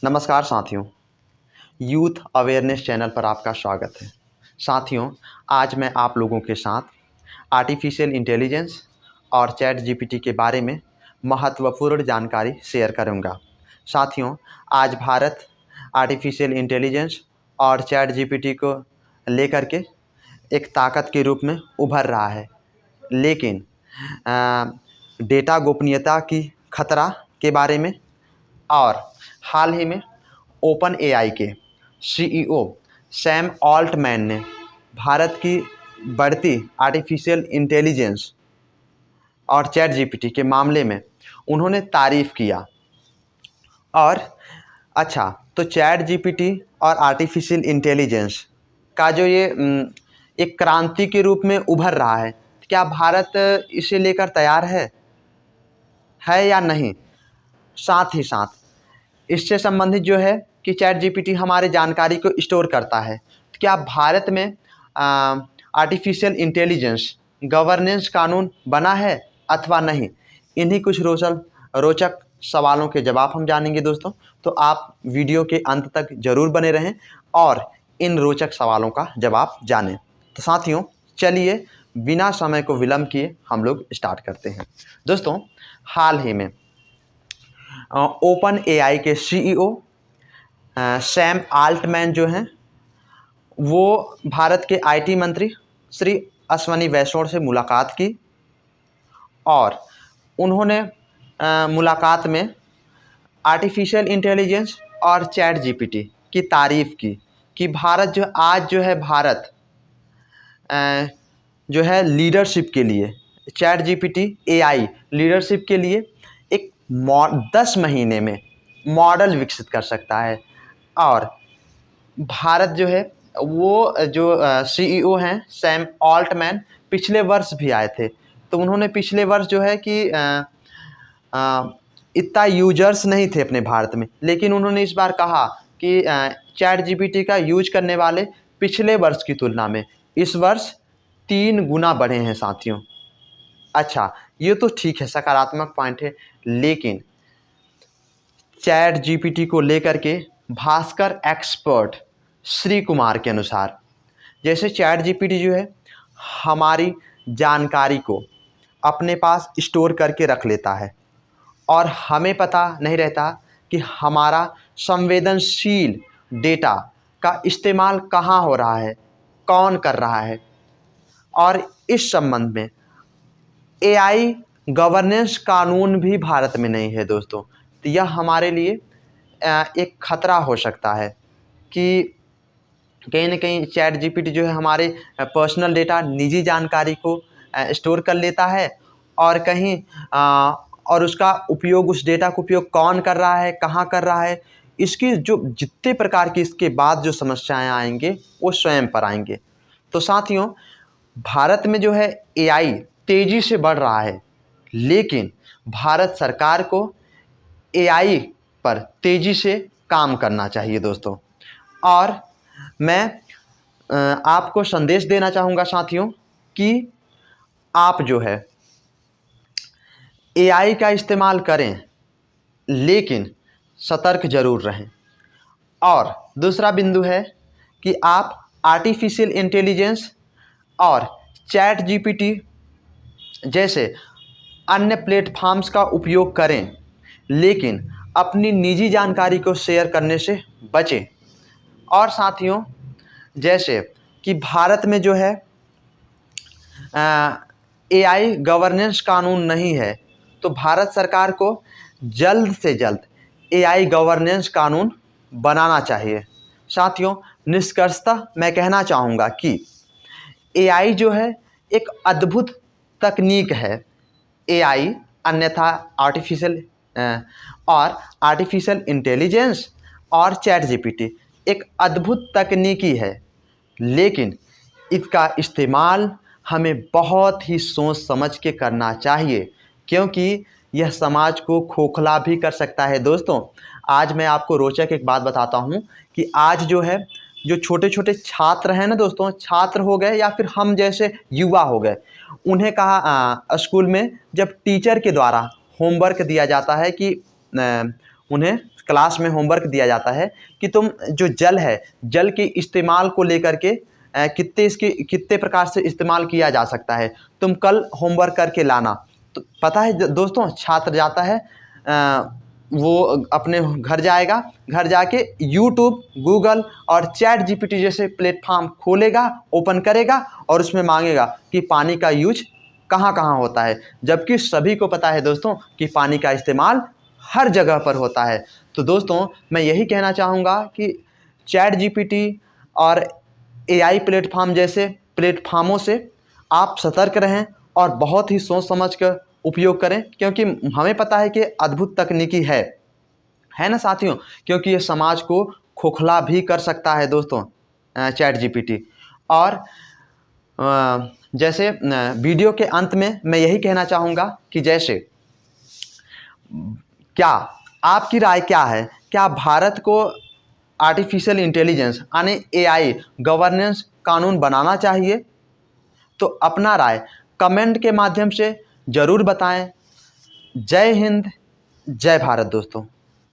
नमस्कार साथियों, youth awareness channel पर आपका स्वागत है। साथियों, आज मैं आप लोगों के साथ आर्टिफिशियल इंटेलिजेंस और चैट जीपीटी के बारे में महत्वपूर्ण जानकारी शेयर करूंगा। साथियों, आज भारत आर्टिफिशियल इंटेलिजेंस और चैट जीपीटी को लेकर के एक ताकत के रूप में उभर रहा है, लेकिन डेटा गोपनीयता की खतरा के बारे में और हाल ही में ओपन एआई के सीईओ सैम ऑल्टमैन ने भारत की बढ़ती आर्टिफिशियल इंटेलिजेंस और चैट जीपीटी के मामले में उन्होंने तारीफ़ किया। और अच्छा, तो चैट जीपीटी और आर्टिफिशियल इंटेलिजेंस का जो ये एक क्रांति के रूप में उभर रहा है, क्या भारत इसे लेकर तैयार है या नहीं? साथ ही साथ इससे संबंधित जो है कि चैट जीपीटी हमारे जानकारी को स्टोर करता है, तो क्या भारत में आर्टिफिशियल इंटेलिजेंस गवर्नेंस कानून बना है अथवा नहीं? इन्हीं कुछ रोचक सवालों के जवाब हम जानेंगे दोस्तों। तो आप वीडियो के अंत तक जरूर बने रहें और इन रोचक सवालों का जवाब जानें। तो साथियों, चलिए बिना समय को विलंब किए हम लोग स्टार्ट करते हैं। दोस्तों, हाल ही में ओपन एआई के सीईओ सैम ऑल्टमैन जो हैं, वो भारत के आईटी मंत्री श्री अश्विनी वैष्णव से मुलाकात की और उन्होंने मुलाकात में आर्टिफिशियल इंटेलिजेंस और चैट जीपीटी की तारीफ़ की कि भारत जो है लीडरशिप के लिए, चैट जीपीटी एआई लीडरशिप के लिए एक 10 महीने में मॉडल विकसित कर सकता है। और भारत जो है, वो जो सीईओ हैं सैम ऑल्टमैन, पिछले वर्ष भी आए थे। तो उन्होंने पिछले वर्ष जो है कि इतना यूजर्स नहीं थे अपने भारत में, लेकिन उन्होंने इस बार कहा कि चैट जीपीटी का यूज करने वाले पिछले वर्ष की तुलना में इस वर्ष 3 गुना बढ़े हैं साथियों। अच्छा, ये तो ठीक है, सकारात्मक पॉइंट है, लेकिन चैट जीपीटी को लेकर के भास्कर एक्सपर्ट श्री कुमार के अनुसार, जैसे चैट जीपीटी जो है हमारी जानकारी को अपने पास स्टोर करके रख लेता है और हमें पता नहीं रहता कि हमारा संवेदनशील डेटा का इस्तेमाल कहाँ हो रहा है, कौन कर रहा है। और इस संबंध में एआई गवर्नेंस कानून भी भारत में नहीं है दोस्तों। तो यह हमारे लिए एक खतरा हो सकता है कि कहीं ना कहीं चैट जीपीटी जो है हमारे पर्सनल डेटा, निजी जानकारी को स्टोर कर लेता है और कहीं और उसका उपयोग, उस डेटा का उपयोग कौन कर रहा है, कहाँ कर रहा है, इसकी जो जितने प्रकार की इसके बाद जो समस्याएं आएंगे वो स्वयं पर आएंगे। तो साथियों, भारत में जो है एआई तेज़ी से बढ़ रहा है, लेकिन भारत सरकार को एआई पर तेज़ी से काम करना चाहिए दोस्तों। और मैं आपको संदेश देना चाहूँगा साथियों कि आप जो है एआई का इस्तेमाल करें, लेकिन सतर्क ज़रूर रहें। और दूसरा बिंदु है कि आप आर्टिफिशियल इंटेलिजेंस और चैट जीपीटी जैसे अन्य प्लेटफॉर्म्स का उपयोग करें, लेकिन अपनी निजी जानकारी को शेयर करने से बचें। और साथियों, जैसे कि भारत में जो है एआई गवर्नेंस कानून नहीं है, तो भारत सरकार को जल्द से जल्द एआई गवर्नेंस कानून बनाना चाहिए। साथियों, निष्कर्षतः मैं कहना चाहूँगा कि एआई जो है एक अद्भुत तकनीक है। एआई अन्यथा आर्टिफिशियल इंटेलिजेंस और चैट जीपीटी एक अद्भुत तकनीकी है, लेकिन इसका इस्तेमाल हमें बहुत ही सोच समझ के करना चाहिए, क्योंकि यह समाज को खोखला भी कर सकता है दोस्तों। आज मैं आपको रोचक एक बात बताता हूँ कि आज जो है, जो छोटे छोटे छात्र हैं ना दोस्तों, छात्र हो गए या फिर हम जैसे युवा हो गए, उन्हें कहा स्कूल में जब टीचर के द्वारा होमवर्क दिया जाता है कि उन्हें क्लास में होमवर्क दिया जाता है कि तुम जो जल है, जल के इस्तेमाल को लेकर के कितने प्रकार से इस्तेमाल किया जा सकता है, तुम कल होमवर्क करके लाना। तो पता है दोस्तों, छात्र जाता है, वो अपने घर जाएगा, घर जाके यूट्यूब, गूगल और चैट जीपीटी जैसे प्लेटफॉर्म खोलेगा, ओपन करेगा और उसमें मांगेगा कि पानी का यूज कहाँ कहाँ होता है, जबकि सभी को पता है दोस्तों कि पानी का इस्तेमाल हर जगह पर होता है। तो दोस्तों मैं यही कहना चाहूँगा कि चैट जीपीटी और एआई प्लेटफॉर्म जैसे प्लेटफॉर्मों से आप सतर्क रहें और बहुत ही सोच समझ कर उपयोग करें, क्योंकि हमें पता है कि अद्भुत तकनीकी है ना साथियों, क्योंकि ये समाज को खोखला भी कर सकता है दोस्तों चैट जीपीटी। और जैसे वीडियो के अंत में मैं यही कहना चाहूँगा कि जैसे क्या आपकी राय क्या है, क्या भारत को आर्टिफिशियल इंटेलिजेंस यानी एआई गवर्नेंस कानून बनाना चाहिए? तो अपना राय कमेंट के माध्यम से ज़रूर बताएं। जय हिंद, जय भारत दोस्तों।